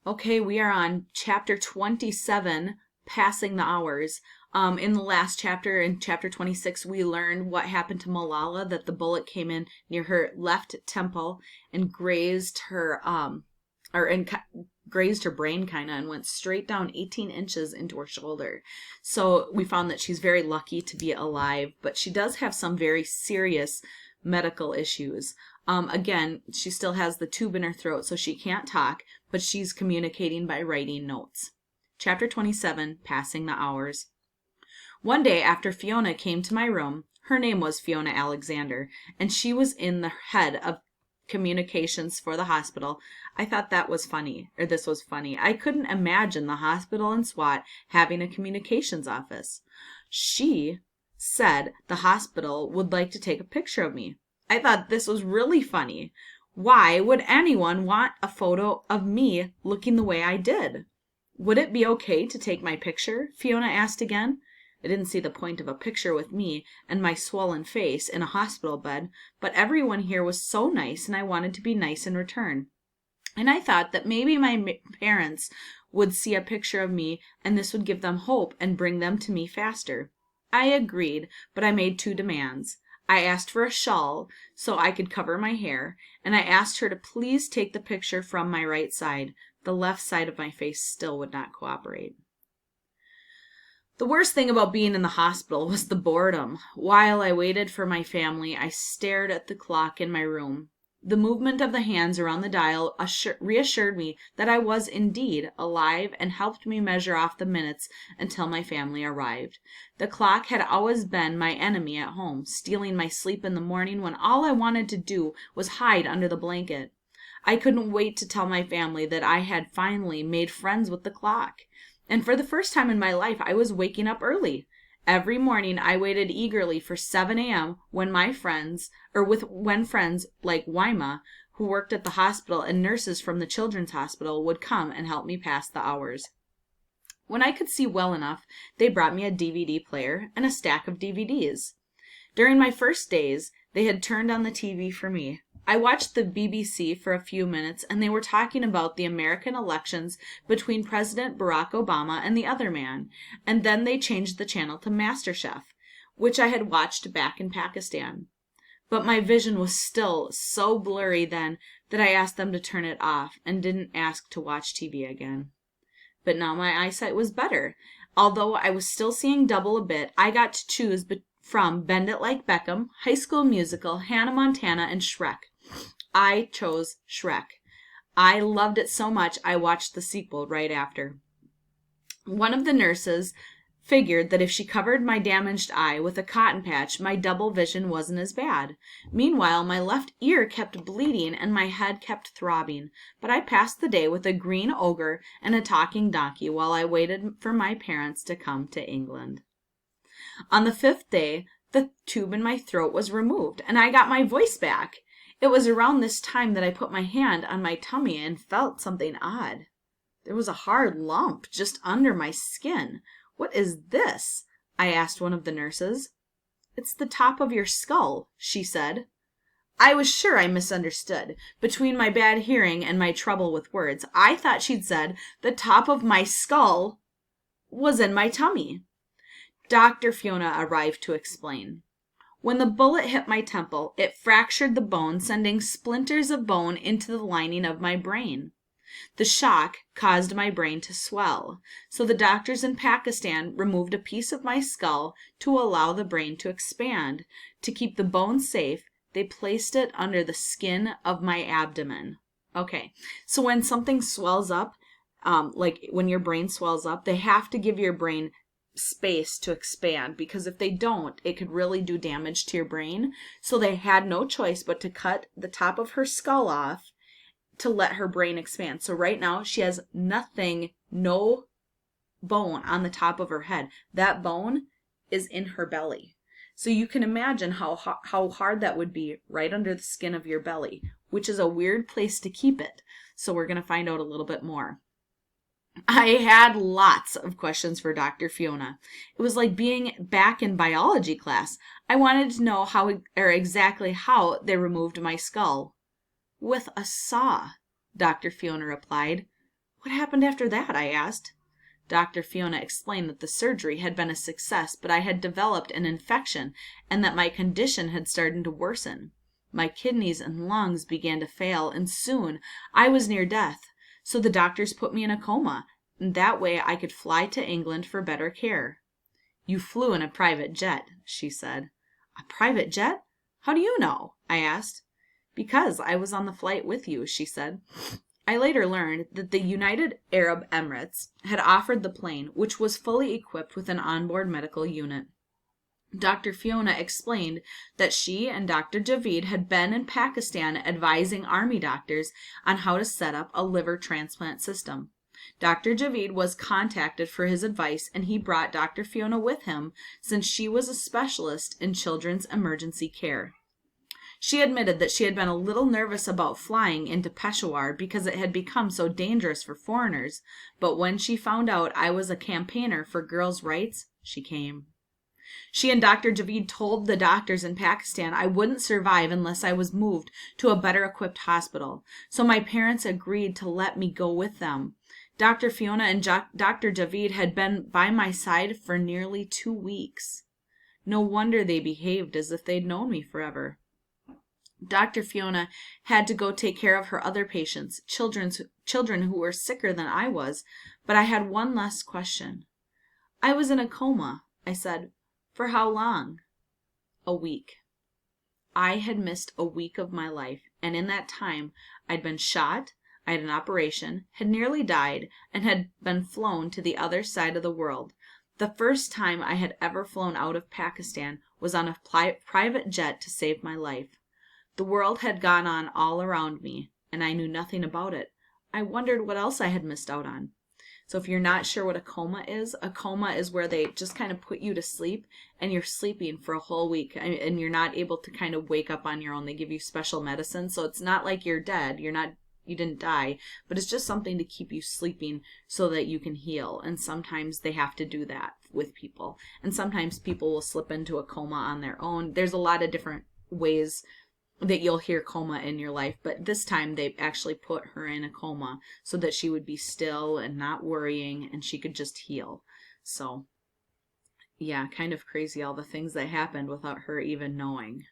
Okay, we are on chapter 27, Passing the Hours. In the last chapter, in chapter 26, we learned what happened to Malala, that the bullet came in near her left temple and grazed her, grazed her brain kind of and went straight down 18 inches into her shoulder. So we found that she's very lucky to be alive, but she does have some very serious medical issues. Again, she still has the tube in her throat, so she can't talk, but she's communicating by writing notes. Chapter 27, Passing the Hours. One day after Fiona came to my room, her name was Fiona Alexander, and she was in the head of communications for the hospital. I thought this was funny. I couldn't imagine the hospital in SWAT having a communications office. She said the hospital would like to take a picture of me. I thought this was really funny. Why would anyone want a photo of me looking the way I did? Would it be okay to take my picture? Fiona asked again. I didn't see the point of a picture with me and my swollen face in a hospital bed, but everyone here was so nice and I wanted to be nice in return. And I thought that maybe my parents would see a picture of me and this would give them hope and bring them to me faster. I agreed, but I made two demands. I asked for a shawl so I could cover my hair, and I asked her to please take the picture from my right side. The left side of my face still would not cooperate. The worst thing about being in the hospital was the boredom. While I waited for my family, I stared at the clock in my room. The movement of the hands around the dial reassured me that I was indeed alive and helped me measure off the minutes until my family arrived. The clock had always been my enemy at home, stealing my sleep in the morning when all I wanted to do was hide under the blanket. I couldn't wait to tell my family that I had finally made friends with the clock. And for the first time in my life, I was waking up early. Every morning I waited eagerly for 7 a.m. when friends like Wyma, who worked at the hospital, and nurses from the children's hospital would come and help me pass the hours. When I could see well enough, they brought me a DVD player and a stack of DVDs. During my first days, they had turned on the TV for me. I watched the BBC for a few minutes, and they were talking about the American elections between President Barack Obama and the other man, and then they changed the channel to MasterChef, which I had watched back in Pakistan. But my vision was still so blurry then that I asked them to turn it off and didn't ask to watch TV again. But now my eyesight was better. Although I was still seeing double a bit, I got to choose from Bend It Like Beckham, High School Musical, Hannah Montana, and Shrek. I chose Shrek. I loved it so much I watched the sequel right after. One of the nurses figured that if she covered my damaged eye with a cotton patch, my double vision wasn't as bad. Meanwhile, my left ear kept bleeding and my head kept throbbing. But I passed the day with a green ogre and a talking donkey while I waited for my parents to come to England. On the 5th day, the tube in my throat was removed, and I got my voice back. It was around this time that I put my hand on my tummy and felt something odd. There was a hard lump just under my skin. What is this? I asked one of the nurses. It's the top of your skull, she said. I was sure I misunderstood. Between my bad hearing and my trouble with words, I thought she'd said the top of my skull was in my tummy. Dr. Fiona arrived to explain. When the bullet hit my temple, it fractured the bone, sending splinters of bone into the lining of my brain. The shock caused my brain to swell, so the doctors in Pakistan removed a piece of my skull to allow the brain to expand. To keep the bone safe, they placed it under the skin of my abdomen. Okay, so when something swells up, like when your brain swells up, they have to give your brain space to expand, because if they don't, it could really do damage to your brain. So they had no choice but to cut the top of her skull off to let her brain expand. So right now she has nothing, no bone on the top of her head. That bone is in her belly. So you can imagine how hard that would be right under the skin of your belly, which is a weird place to keep it. So we're going to find out a little bit more. I had lots of questions for Dr. Fiona. It was like being back in biology class. I wanted to know exactly how they removed my skull. With a saw, Dr. Fiona replied. What happened after that? I asked. Dr. Fiona explained that the surgery had been a success, but I had developed an infection and that my condition had started to worsen. My kidneys and lungs began to fail, and soon I was near death. So the doctors put me in a coma, and that way I could fly to England for better care. You flew in a private jet, she said. A private jet? How do you know? I asked. Because I was on the flight with you, she said. I later learned that the United Arab Emirates had offered the plane, which was fully equipped with an onboard medical unit. Dr. Fiona explained that she and Dr. Javid had been in Pakistan advising army doctors on how to set up a liver transplant system. Dr. Javid was contacted for his advice, and he brought Dr. Fiona with him since she was a specialist in children's emergency care. She admitted that she had been a little nervous about flying into Peshawar because it had become so dangerous for foreigners, but when she found out I was a campaigner for girls' rights, she came. She and Dr. Javid told the doctors in Pakistan I wouldn't survive unless I was moved to a better equipped hospital, so my parents agreed to let me go with them. Dr. Fiona and Dr. Javid had been by my side for nearly 2 weeks. No wonder they behaved as if they'd known me forever. Dr. Fiona had to go take care of her other patients, children who were sicker than I was, but I had one last question. I was in a coma, I said. For how long? A week. I had missed a week of my life, and in that time I'd been shot, I had an operation, had nearly died, and had been flown to the other side of the world. The first time I had ever flown out of Pakistan was on a private jet to save my life. The world had gone on all around me, and I knew nothing about it. I wondered what else I had missed out on. So if you're not sure what a coma is where they just kind of put you to sleep, and you're sleeping for a whole week, and you're not able to kind of wake up on your own. They give you special medicine, so it's not like you're dead. You didn't die, but it's just something to keep you sleeping so that you can heal. And sometimes they have to do that with people. And sometimes people will slip into a coma on their own. There's a lot of different ways that you'll hear coma in your life, but this time they actually put her in a coma so that she would be still and not worrying, and she could just heal. So yeah, kind of crazy all the things that happened without her even knowing.